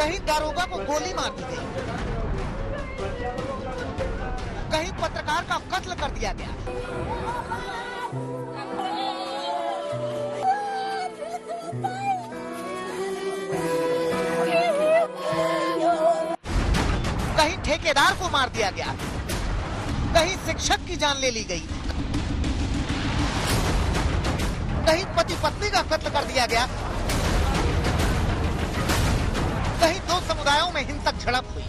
कहीं दारोगा को गोली मार दी गई, कहीं पत्रकार का कत्ल कर दिया गया। कहीं ठेकेदार को मार दिया गया, कहीं शिक्षक की जान ले ली गई, कहीं पति पत्नी का कत्ल कर दिया गया, कहीं दो समुदायों में हिंसक झड़प हुई।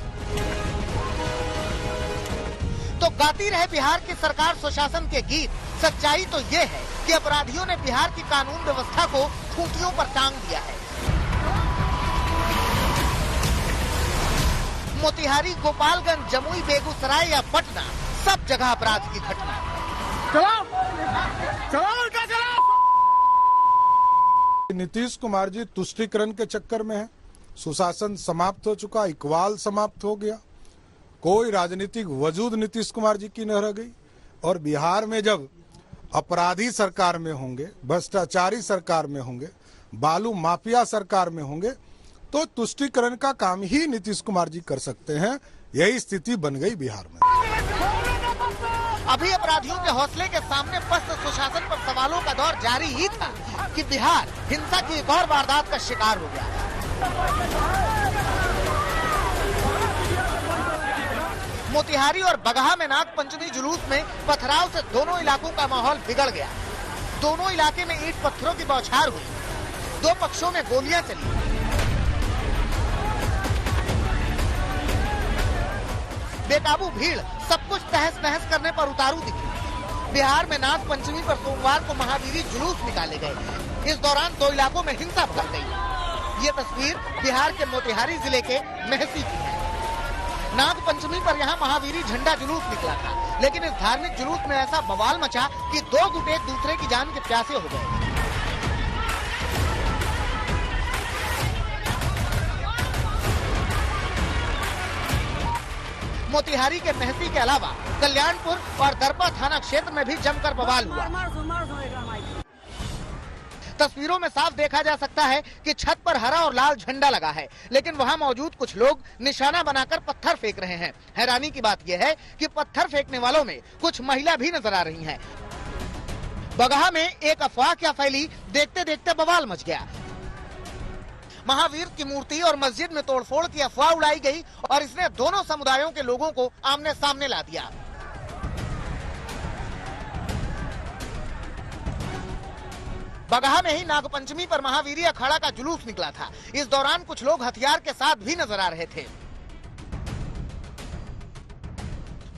तो गाती रहे बिहार की सरकार सुशासन के गीत। सच्चाई तो ये है कि अपराधियों ने बिहार की कानून व्यवस्था को खूंटियों पर टांग दिया है। मोतिहारी, गोपालगंज, जमुई, बेगूसराय या पटना, सब जगह अपराध की घटना। नीतीश कुमार जी तुष्टीकरण के चक्कर में है। सुशासन समाप्त हो चुका, इकबाल समाप्त हो गया, कोई राजनीतिक वजूद नीतीश कुमार जी की न रह गई। और बिहार में जब अपराधी सरकार में होंगे, भ्रष्टाचारी सरकार में होंगे, बालू माफिया सरकार में होंगे, तो तुष्टीकरण का काम ही नीतीश कुमार जी कर सकते हैं। यही स्थिति बन गई बिहार में। अभी अपराधियों के हौसले के सामने पस्त सुशासन पर सवालों का दौर जारी ही था कि बिहार हिंसा की एक और वारदात का शिकार हो गया। मोतिहारी और बगहा में नाग पंचमी जुलूस में पथराव से दोनों इलाकों का माहौल बिगड़ गया। दोनों इलाके में ईंट पत्थरों की बौछार हुई, दो पक्षों में गोलियां चली। बेकाबू भीड़ सब कुछ तहस नहस करने पर उतारू दिखी। बिहार में नाग पंचमी पर सोमवार को महावीरी जुलूस निकाले गए। इस दौरान दो इलाकों में हिंसा भड़क गई। ये तस्वीर बिहार के मोतिहारी जिले के मेहसी की है। नाग पंचमी पर यहाँ महावीरी झंडा जुलूस निकला था, लेकिन इस धार्मिक जुलूस में ऐसा बवाल मचा कि दो गुट एक दूसरे की जान के प्यासे हो गए। मोतिहारी के मेहसी के अलावा कल्याणपुर और दरपा थाना क्षेत्र में भी जमकर बवाल हुआ। तस्वीरों में साफ देखा जा सकता है कि छत पर हरा और लाल झंडा लगा है, लेकिन वहां मौजूद कुछ लोग निशाना बनाकर पत्थर फेंक रहे हैं। हैरानी की बात यह है कि पत्थर फेंकने वालों में कुछ महिला भी नजर आ रही हैं। बगहा में एक अफवाह क्या फैली, देखते देखते बवाल मच गया। महावीर की मूर्ति और मस्जिद में तोड़फोड़ की अफवाह उड़ाई गई और इसने दोनों समुदायों के लोगों को आमने सामने ला दिया। बगहा में ही नागपंचमी पर महावीरी अखाड़ा का जुलूस निकला था। इस दौरान कुछ लोग हथियार के साथ भी नजर आ रहे थे।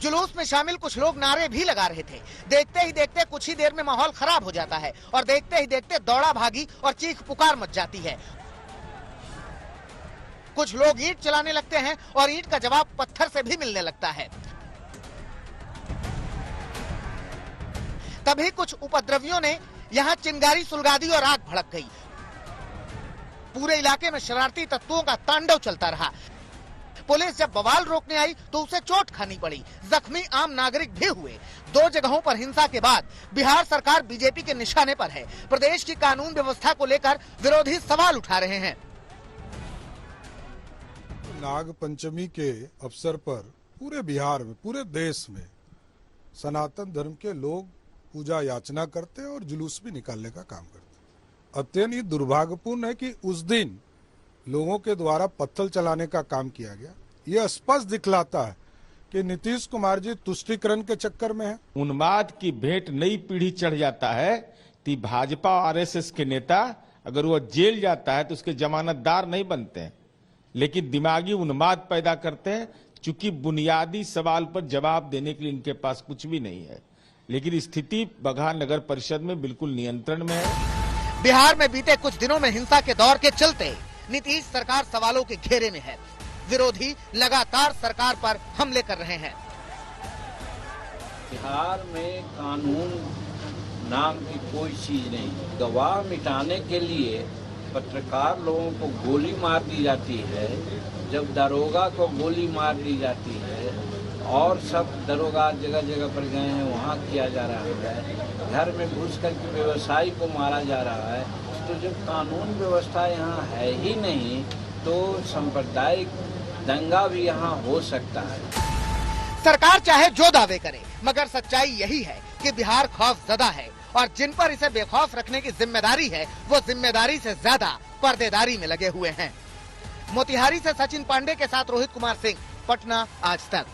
जुलूस में शामिल कुछ लोग नारे भी लगा रहे थे। देखते ही देखते कुछ ही देर में माहौल खराब हो जाता है और देखते ही देखते दौड़ा भागी और चीख पुकार मच जाती है। कुछ लोग ईंट चलाने लगते हैं और ईंट का जवाब पत्थर से भी मिलने लगता है। तभी कुछ उपद्रवियों ने यहां चिंगारी सुलगा दी और आग भड़क गई। पूरे इलाके में शरारती तत्वों का तांडव चलता रहा। पुलिस जब बवाल रोकने आई तो उसे चोट खानी पड़ी। जख्मी आम नागरिक भी हुए। दो जगहों पर हिंसा के बाद बिहार सरकार बीजेपी के निशाने पर है। प्रदेश की कानून व्यवस्था को लेकर विरोधी सवाल उठा रहे हैं। नाग पंचमी के अवसर पर पूरे बिहार में, पूरे देश में सनातन धर्म के लोग पूजा याचना करते हैं और जुलूस भी निकालने का काम करते हैं। अत्यंत ही दुर्भाग्यपूर्ण है कि उस दिन लोगों के द्वारा पत्थर चलाने का काम किया गया। यह स्पष्ट दिखलाता है कि नीतीश कुमार जी तुष्टीकरण के चक्कर में है। उन्माद की भेंट नई पीढ़ी चढ़ जाता है कि भाजपा और आरएसएस के नेता अगर वो जेल जाता है तो उसके जमानतदार नहीं बनते हैं, लेकिन दिमागी उन्माद पैदा करते हैं। चूंकि बुनियादी सवाल पर जवाब देने के लिए इनके पास कुछ भी नहीं है। लेकिन स्थिति बगहा नगर परिषद में बिल्कुल नियंत्रण में है। बिहार में बीते कुछ दिनों में हिंसा के दौर के चलते नीतीश सरकार सवालों के घेरे में है। विरोधी लगातार सरकार पर हमले कर रहे हैं। बिहार में कानून नाम की कोई चीज नहीं। गवाह मिटाने के लिए पत्रकार लोगों को गोली मार दी जाती है, जब दरोगा को गोली मार दी जाती है और सब दरोगा जगह जगह पर गए हैं वहाँ किया जा रहा है। घर में घुस करके व्यवसायी को मारा जा रहा है। तो जब कानून व्यवस्था यहाँ है ही नहीं तो सांप्रदायिक दंगा भी यहाँ हो सकता है। सरकार चाहे जो दावे करे, मगर सच्चाई यही है कि बिहार खौफजदा है और जिन पर इसे बेखौफ रखने की जिम्मेदारी है वो जिम्मेदारी से ज्यादा पर्देदारी में लगे हुए हैं। मोतिहारी से सचिन पांडे के साथ रोहित कुमार सिंह, पटना आज तक।